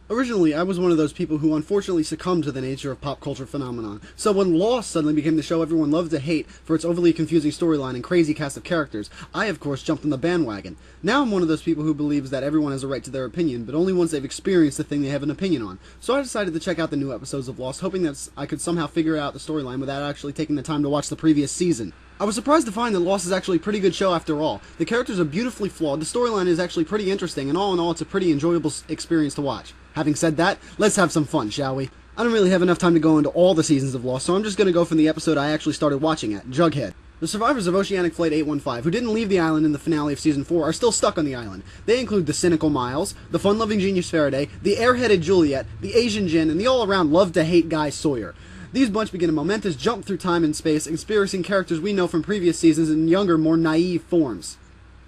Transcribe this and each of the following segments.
Originally, I was one of those people who unfortunately succumbed to the nature of pop culture phenomenon. So when Lost suddenly became the show everyone loved to hate for its overly confusing storyline and crazy cast of characters, I of course jumped on the bandwagon. Now I'm one of those people who believes that everyone has a right to their opinion, but only once they've experienced the thing they have an opinion on. So I decided to check out the new episodes of Lost, hoping that I could somehow figure out the storyline without actually taking the time to watch the previous season. I was surprised to find that Lost is actually a pretty good show after all. The characters are beautifully flawed, the storyline is actually pretty interesting, and all in all it's a pretty enjoyable experience to watch. Having said that, let's have some fun, shall we? I don't really have enough time to go into all the seasons of Lost, so I'm just going to go from the episode I actually started watching at, Jughead. The survivors of Oceanic Flight 815, who didn't leave the island in the finale of Season 4, are still stuck on the island. They include the cynical Miles, the fun-loving genius Faraday, the airheaded Juliet, the Asian Jin, and the all-around love-to-hate guy Sawyer. These bunch begin a momentous jump through time and space, experiencing characters we know from previous seasons in younger, more naive forms.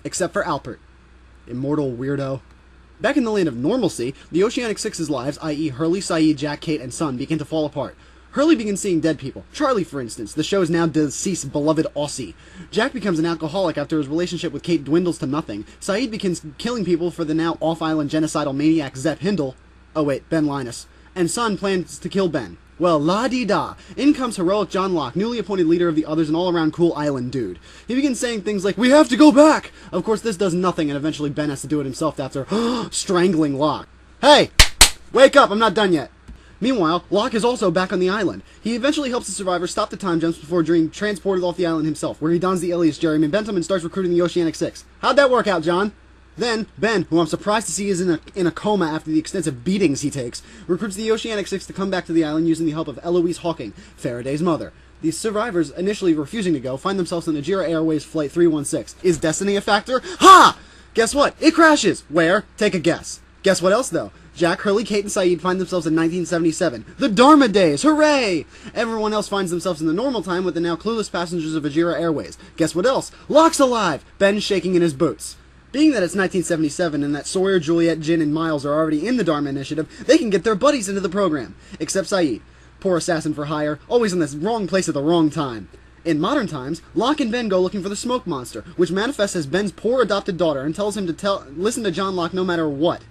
Except for Alpert. Immortal weirdo. Back in the land of normalcy, the Oceanic Six's lives, i.e. Hurley, Sayid, Jack, Kate, and Sun, begin to fall apart. Hurley begins seeing dead people. Charlie, for instance, the show's now deceased beloved Aussie. Jack becomes an alcoholic after his relationship with Kate dwindles to nothing. Sayid begins killing people for the now off-island genocidal maniac Zep Hindle. Oh wait, Ben Linus. And Sun plans to kill Ben. Well, la-dee-da. In comes heroic John Locke, newly appointed leader of the others and all-around cool island dude. He begins saying things like, "We have to go back!" Of course, this does nothing, and eventually Ben has to do it himself after strangling Locke. Hey! Wake up, I'm not done yet. Meanwhile, Locke is also back on the island. He eventually helps the survivors stop the time jumps before being transported off the island himself, where he dons the alias Jeremy Bentham and starts recruiting the Oceanic Six. How'd that work out, John? Then, Ben, who I'm surprised to see is in a coma after the extensive beatings he takes, recruits the Oceanic Six to come back to the island using the help of Eloise Hawking, Faraday's mother. The survivors, initially refusing to go, find themselves on Ajira Airways Flight 316. Is destiny a factor? Ha! Guess what? It crashes! Where? Take a guess. Guess what else, though? Jack, Hurley, Kate, and Sayid find themselves in 1977. The Dharma Days! Hooray! Everyone else finds themselves in the normal time with the now clueless passengers of Ajira Airways. Guess what else? Locke's alive! Ben's shaking in his boots. Being that it's 1977 and that Sawyer, Juliet, Jin, and Miles are already in the Dharma Initiative, they can get their buddies into the program. Except Sayid. Poor assassin for hire, always in the wrong place at the wrong time. In modern times, Locke and Ben go looking for the smoke monster, which manifests as Ben's poor adopted daughter and tells him to listen to John Locke no matter what.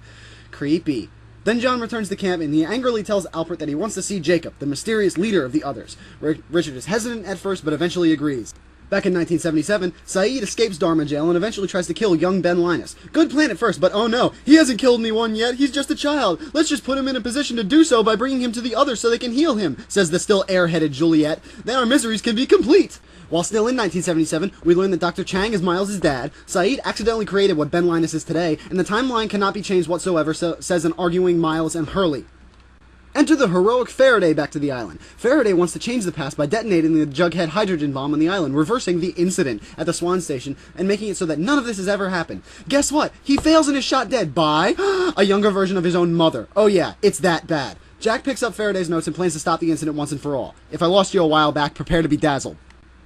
Creepy. Then John returns to camp and he angrily tells Alfred that he wants to see Jacob, the mysterious leader of the others. Richard is hesitant at first, but eventually agrees. Back in 1977, Sayid escapes Dharma jail and eventually tries to kill young Ben Linus. Good plan at first, but oh no, he hasn't killed anyone yet, he's just a child. Let's just put him in a position to do so by bringing him to the others so they can heal him, says the still airheaded Juliet. Then our miseries can be complete. While still in 1977, we learn that Dr. Chang is Miles' dad, Sayid accidentally created what Ben Linus is today, and the timeline cannot be changed whatsoever, says an arguing Miles and Hurley. Enter the heroic Faraday back to the island. Faraday wants to change the past by detonating the Jughead hydrogen bomb on the island, reversing the incident at the Swan Station, and making it so that none of this has ever happened. Guess what? He fails and is shot dead by a younger version of his own mother. Oh yeah, it's that bad. Jack picks up Faraday's notes and plans to stop the incident once and for all. If I lost you a while back, prepare to be dazzled.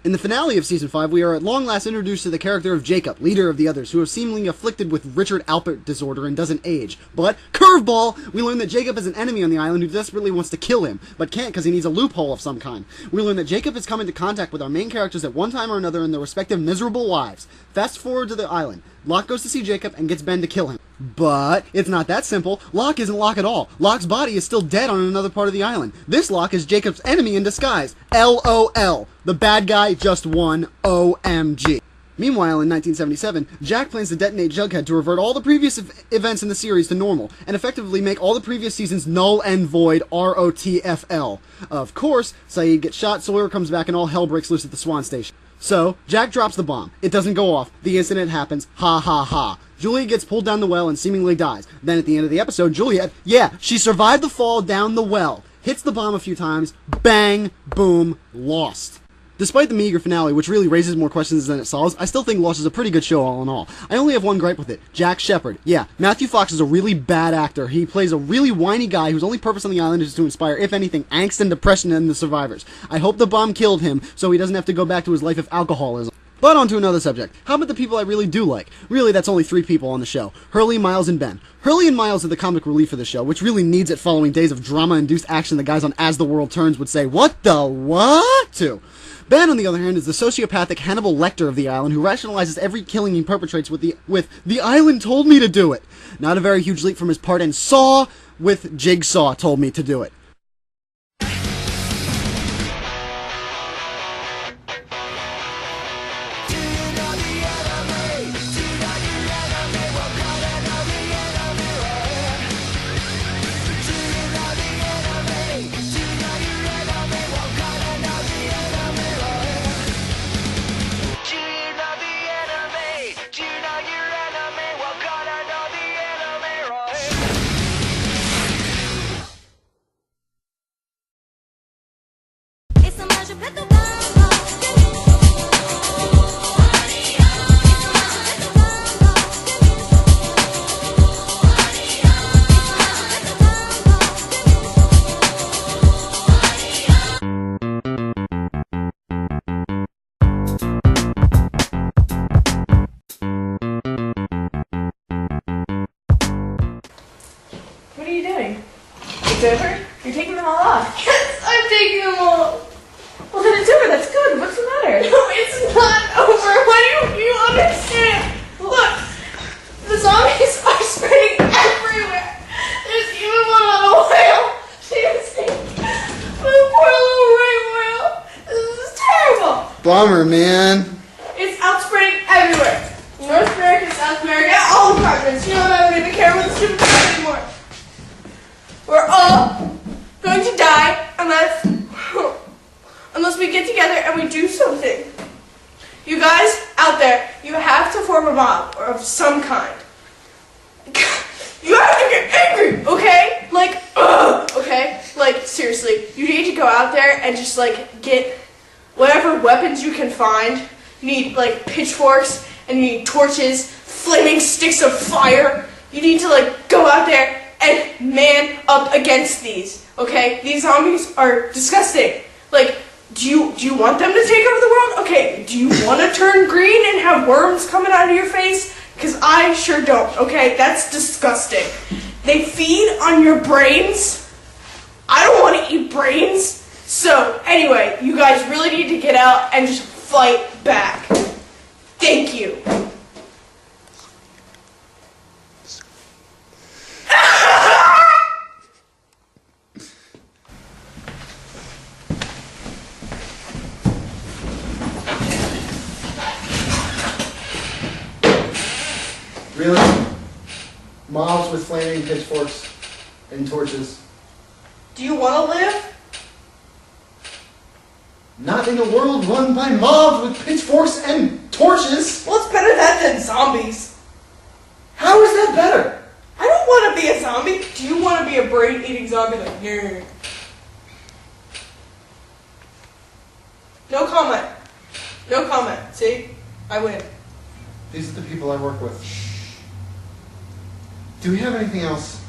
In the finale of Season 5, we are at long last introduced to the character of Jacob, leader of the others, who is seemingly afflicted with Richard Alpert disorder and doesn't age. But, curveball! We learn that Jacob is an enemy on the island who desperately wants to kill him, but can't because he needs a loophole of some kind. We learn that Jacob has come into contact with our main characters at one time or another in their respective miserable lives. Fast forward to the island. Locke goes to see Jacob and gets Ben to kill him. But it's not that simple. Locke isn't Locke at all. Locke's body is still dead on another part of the island. This Locke is Jacob's enemy in disguise. LOL. The bad guy just won. OMG. Meanwhile, in 1977, Jack plans to detonate Jughead to revert all the previous events in the series to normal, and effectively make all the previous seasons null and void, ROTFL. Of course, Sayid gets shot, Sawyer comes back, and all hell breaks loose at the Swan Station. So, Jack drops the bomb. It doesn't go off. The incident happens. Ha ha ha. Juliet gets pulled down the well and seemingly dies. Then at the end of the episode, Juliet, yeah, she survived the fall down the well. Hits the bomb a few times. Bang, boom, lost. Despite the meager finale, which really raises more questions than it solves, I still think Lost is a pretty good show all in all. I only have one gripe with it. Jack Shephard. Yeah, Matthew Fox is a really bad actor. He plays a really whiny guy whose only purpose on the island is to inspire, if anything, angst and depression in the survivors. I hope the bomb killed him, so he doesn't have to go back to his life of alcoholism. But on to another subject. How about the people I really do like? Really, that's only 3 people on the show. Hurley, Miles, and Ben. Hurley and Miles are the comic relief of the show, which really needs it following days of drama-induced action the guys on As the World Turns would say, "What the what?" that to? Ben, on the other hand, is the sociopathic Hannibal Lecter of the island who rationalizes every killing he perpetrates with the island told me to do it. Not a very huge leap from his part in Saw with Jigsaw told me to do it. What are you doing? It's over? You're taking them all off. Yes, I'm taking them all. Well, then it's over. That's good. What's the matter? No, it's not over. Why don't you understand? Look, the zombies are spreading everywhere. There's even one on a whale. Seriously. The poor little right whale. This is terrible. Bummer, man. It's out spreading everywhere. North America, South America, all the continents. You know what? I don't even care about the stupid stuff anymore. We're all going to die unless we get together and we do something. You guys out there, you have to form a mob or of some kind. You have to get angry, okay? Like, okay? Like, seriously, you need to go out there and just, like, get whatever weapons you can find. You need, like, pitchforks, and you need torches, flaming sticks of fire. You need to, like, go out there and man up against these, okay? These zombies are disgusting. Like, do you want them to take over the world? Okay, do you want to turn green and have worms coming out of your face? Because I sure don't, okay? That's disgusting. They feed on your brains. I don't want to eat brains. So, anyway, you guys really need to get out and just fight back. Thank you. Really? Mobs with flaming pitchforks and torches. Do you want to live? Not in a world run by mobs with pitchforks and torches. Well, it's better that than zombies. How is that better? I don't want to be a zombie. Do you want to be a brain-eating zombie? Like, yeah. No comment. No comment. See? I win. These are the people I work with. Do we have anything else?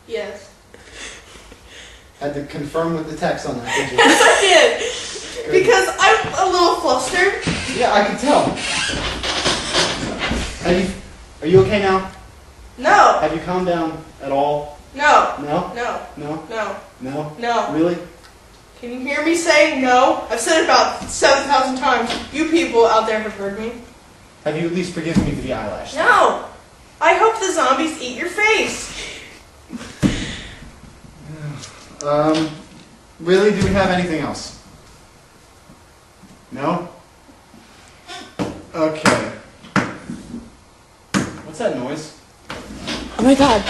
Yes. Had to confirm with the text on that, did you? Yes, I did. Because I'm a little flustered. Yeah, I could tell. Are you okay now? No. Have you calmed down at all? No. No? No. No? No. No? No. Really? Can you hear me say no? I've said it about 7,000 times. You people out there have heard me. Have you at least forgiven me for the eyelash? No. I hope the zombies eat your face. Really? Do we have anything else? No? Okay. What's that noise? Oh my god.